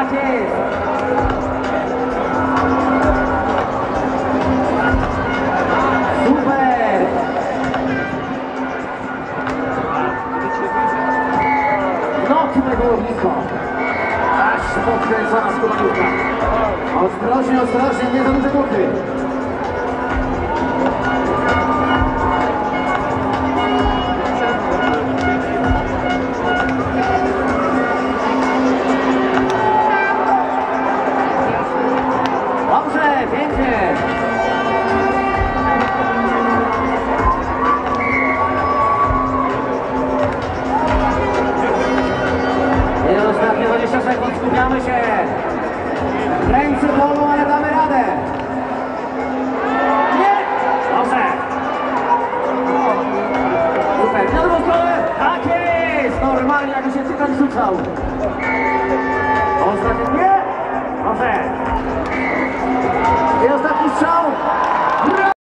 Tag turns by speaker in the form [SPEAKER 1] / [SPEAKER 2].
[SPEAKER 1] Tak jest. Super. No tutaj było blisko. Aż podkręcona skubaniówka. Ostrożnie, ostrożnie, nie za duże buty. Dobrze, pięknie. I ostatnie 20 sekund, skupiamy się. Ręce bolą, ale damy radę. Nie! Dobrze. Super, na drugą stronę. Tak jest! Normalnie, jak się cytan rzucał.